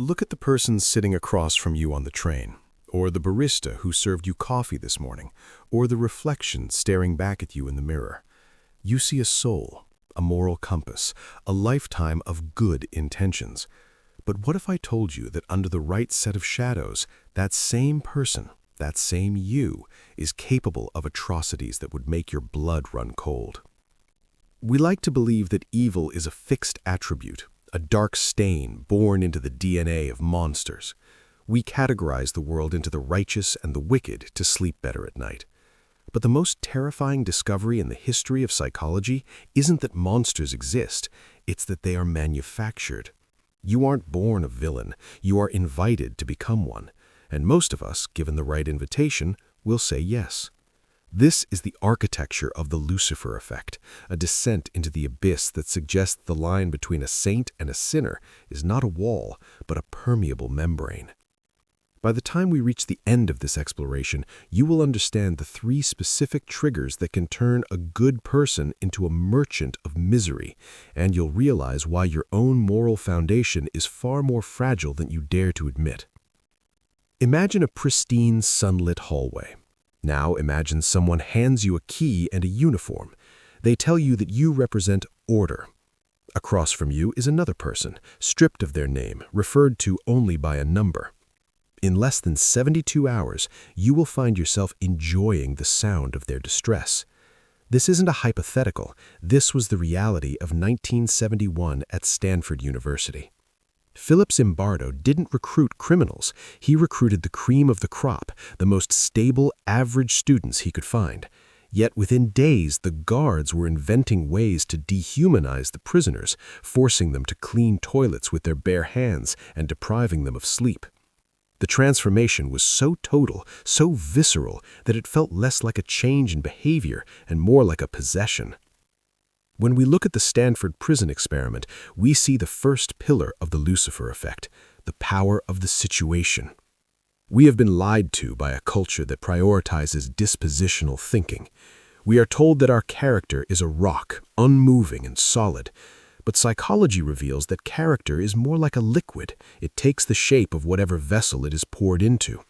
Look at the person sitting across from you on the train, or the barista who served you coffee this morning, or the reflection staring back at you in the mirror. You see a soul, a moral compass, a lifetime of good intentions. But what if I told you that under the right set of shadows, that same person, that same you, is capable of atrocities that would make your blood run cold? We like to believe that evil is a fixed attribute, a dark stain born into the DNA of monsters. We categorize the world into the righteous and the wicked to sleep better at night. But the most terrifying discovery in the history of psychology isn't that monsters exist, it's that they are manufactured. You aren't born a villain, you are invited to become one. And most of us, given the right invitation, will say yes. This is the architecture of the Lucifer Effect, a descent into the abyss that suggests the line between a saint and a sinner is not a wall, but a permeable membrane. By the time we reach the end of this exploration, you will understand the 3 specific triggers that can turn a good person into a merchant of misery, and you'll realize why your own moral foundation is far more fragile than you dare to admit. Imagine a pristine, sunlit hallway. Now imagine someone hands you a key and a uniform. They tell you that you represent order. Across from you is another person, stripped of their name, referred to only by a number. In less than 72 hours, you will find yourself enjoying the sound of their distress. This isn't a hypothetical. This was the reality of 1971 at Stanford University. Philip Zimbardo didn't recruit criminals. He recruited the cream of the crop, the most stable, average students he could find. Yet within days, the guards were inventing ways to dehumanize the prisoners, forcing them to clean toilets with their bare hands and depriving them of sleep. The transformation was so total, so visceral, that it felt less like a change in behavior and more like a possession. When we look at the Stanford Prison Experiment, we see the first pillar of the Lucifer Effect, the power of the situation. We have been lied to by a culture that prioritizes dispositional thinking. We are told that our character is a rock, unmoving and solid. But psychology reveals that character is more like a liquid. It takes the shape of whatever vessel it is poured into.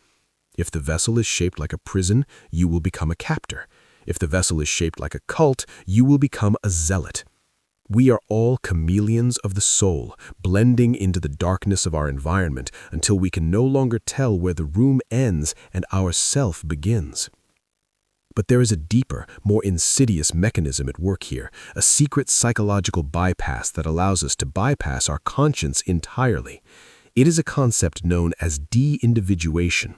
If the vessel is shaped like a prison, you will become a captor. If the vessel is shaped like a cult, you will become a zealot. We are all chameleons of the soul, blending into the darkness of our environment until we can no longer tell where the room ends and our self begins. But there is a deeper, more insidious mechanism at work here, a secret psychological bypass that allows us to bypass our conscience entirely. It is a concept known as de-individuation.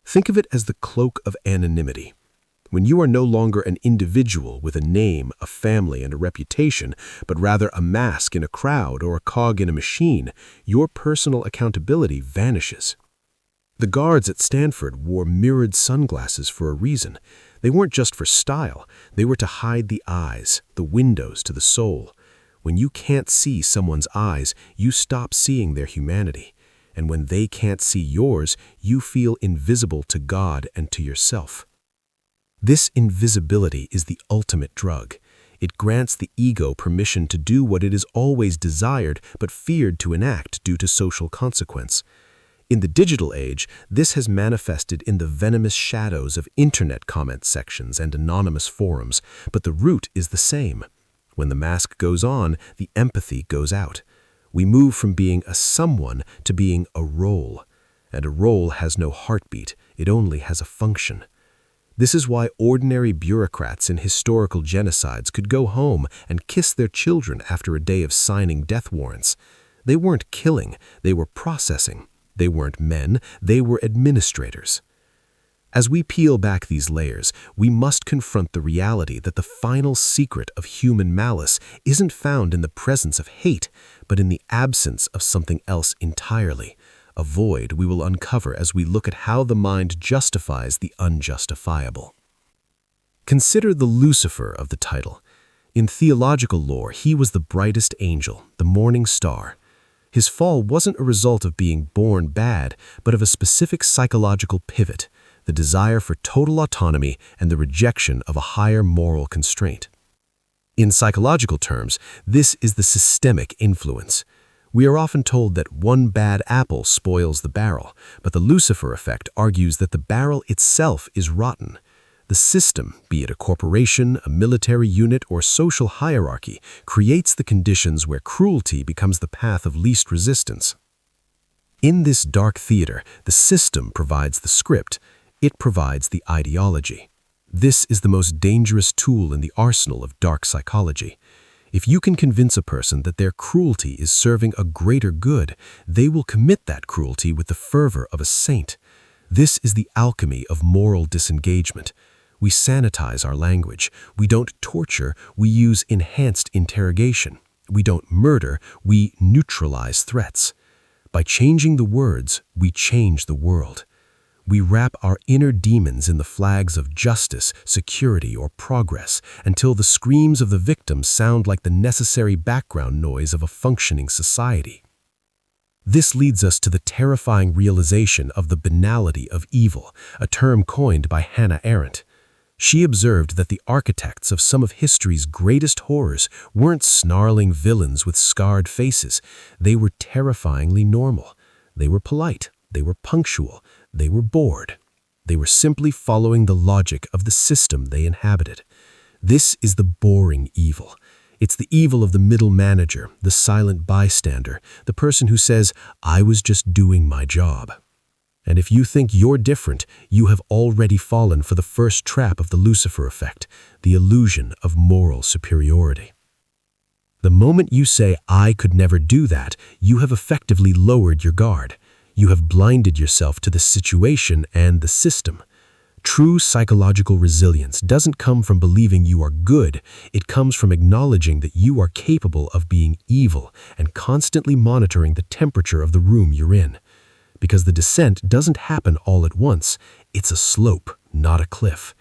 Think of it as the cloak of anonymity. When you are no longer an individual with a name, a family, and a reputation, but rather a mask in a crowd or a cog in a machine, your personal accountability vanishes. The guards at Stanford wore mirrored sunglasses for a reason. They weren't just for style, they were to hide the eyes, the windows to the soul. When you can't see someone's eyes, you stop seeing their humanity. And when they can't see yours, you feel invisible to God and to yourself. This invisibility is the ultimate drug. It grants the ego permission to do what it has always desired but feared to enact due to social consequence. In the digital age, this has manifested in the venomous shadows of internet comment sections and anonymous forums, but the root is the same. When the mask goes on, the empathy goes out. We move from being a someone to being a role. And a role has no heartbeat, it only has a function. This is why ordinary bureaucrats in historical genocides could go home and kiss their children after a day of signing death warrants. They weren't killing, they were processing. They weren't men, they were administrators. As we peel back these layers, we must confront the reality that the final secret of human malice isn't found in the presence of hate, but in the absence of something else entirely. A void we will uncover as we look at how the mind justifies the unjustifiable. Consider the Lucifer of the title. In theological lore, he was the brightest angel, the morning star. His fall wasn't a result of being born bad, but of a specific psychological pivot, the desire for total autonomy and the rejection of a higher moral constraint. In psychological terms, this is the systemic influence. We are often told that one bad apple spoils the barrel, but the Lucifer effect argues that the barrel itself is rotten. The system, be it a corporation, a military unit, or social hierarchy, creates the conditions where cruelty becomes the path of least resistance. In this dark theater, the system provides the script. It provides the ideology. This is the most dangerous tool in the arsenal of dark psychology. If you can convince a person that their cruelty is serving a greater good, they will commit that cruelty with the fervor of a saint. This is the alchemy of moral disengagement. We sanitize our language. We don't torture, we use enhanced interrogation. We don't murder, we neutralize threats. By changing the words, we change the world. We wrap our inner demons in the flags of justice, security, or progress until the screams of the victims sound like the necessary background noise of a functioning society. This leads us to the terrifying realization of the banality of evil, a term coined by Hannah Arendt. She observed that the architects of some of history's greatest horrors weren't snarling villains with scarred faces. They were terrifyingly normal. They were polite. They were punctual. They were bored. They were simply following the logic of the system they inhabited. This is the boring evil. It's the evil of the middle manager, the silent bystander, the person who says, "I was just doing my job." And if you think you're different, you have already fallen for the first trap of the Lucifer effect, the illusion of moral superiority. The moment you say, "I could never do that," you have effectively lowered your guard. You have blinded yourself to the situation and the system. True psychological resilience doesn't come from believing you are good. It comes from acknowledging that you are capable of being evil and constantly monitoring the temperature of the room you're in. Because the descent doesn't happen all at once. It's a slope, not a cliff.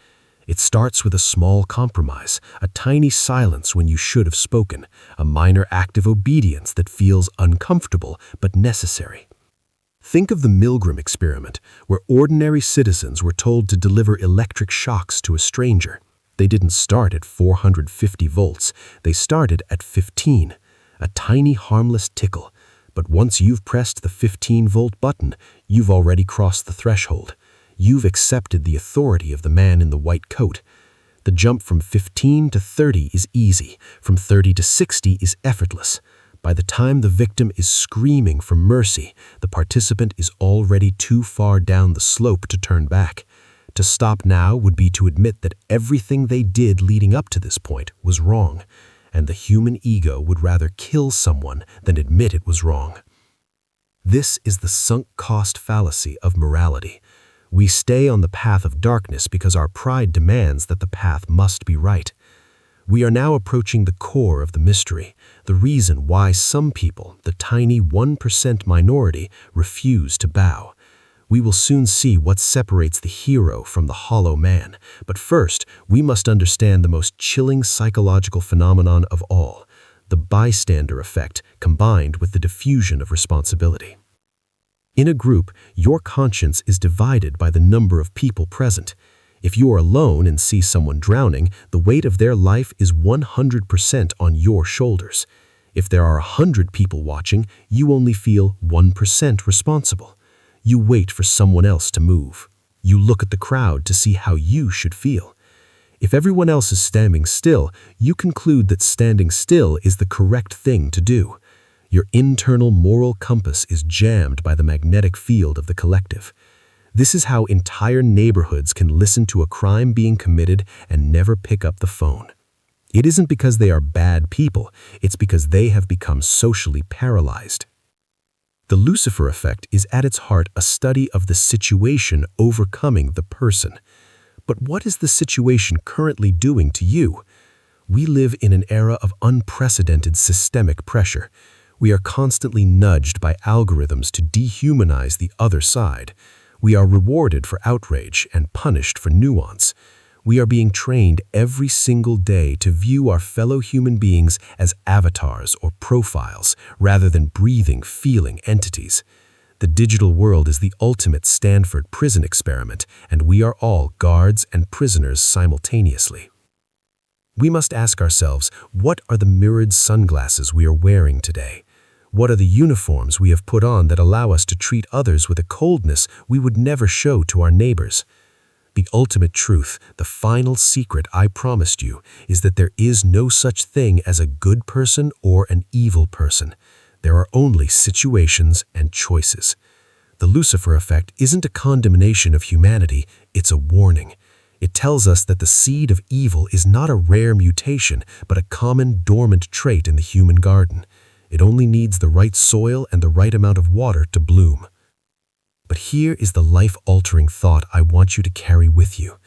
It starts with a small compromise, a tiny silence when you should have spoken, a minor act of obedience that feels uncomfortable but necessary. Think of the Milgram experiment, where ordinary citizens were told to deliver electric shocks to a stranger. They didn't start at 450 volts. They started at 15, a tiny harmless tickle. But once you've pressed the 15-volt button, you've already crossed the threshold. You've accepted the authority of the man in the white coat. The jump from 15 to 30 is easy. From 30 to 60 is effortless. By the time the victim is screaming for mercy, the participant is already too far down the slope to turn back. To stop now would be to admit that everything they did leading up to this point was wrong, and the human ego would rather kill someone than admit it was wrong. This is the sunk cost fallacy of morality. We stay on the path of darkness because our pride demands that the path must be right. We are now approaching the core of the mystery, the reason why some people, the tiny 1% minority, refuse to bow. We will soon see what separates the hero from the hollow man, but first, we must understand the most chilling psychological phenomenon of all, the bystander effect combined with the diffusion of responsibility. In a group, your conscience is divided by the number of people present. If you are alone and see someone drowning, the weight of their life is 100% on your shoulders. If there are 100 people watching, you only feel 1% responsible. You wait for someone else to move. You look at the crowd to see how you should feel. If everyone else is standing still, you conclude that standing still is the correct thing to do. Your internal moral compass is jammed by the magnetic field of the collective. This is how entire neighborhoods can listen to a crime being committed and never pick up the phone. It isn't because they are bad people, it's because they have become socially paralyzed. The Lucifer effect is at its heart a study of the situation overcoming the person. But what is the situation currently doing to you? We live in an era of unprecedented systemic pressure. We are constantly nudged by algorithms to dehumanize the other side. We are rewarded for outrage and punished for nuance. We are being trained every single day to view our fellow human beings as avatars or profiles rather than breathing, feeling entities. The digital world is the ultimate Stanford Prison Experiment, and we are all guards and prisoners simultaneously. We must ask ourselves, what are the mirrored sunglasses we are wearing today? What are the uniforms we have put on that allow us to treat others with a coldness we would never show to our neighbors? The ultimate truth, the final secret I promised you, is that there is no such thing as a good person or an evil person. There are only situations and choices. The Lucifer Effect isn't a condemnation of humanity, it's a warning. It tells us that the seed of evil is not a rare mutation, but a common dormant trait in the human garden. It only needs the right soil and the right amount of water to bloom. But here is the life-altering thought I want you to carry with you.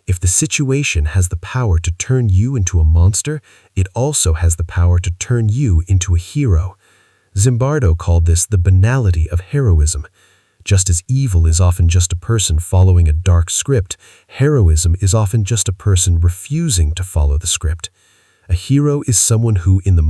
If the situation has the power to turn you into a monster, it also has the power to turn you into a hero. Zimbardo called this the banality of heroism. Just as evil is often just a person following a dark script, heroism is often just a person refusing to follow the script. A hero is someone who, in the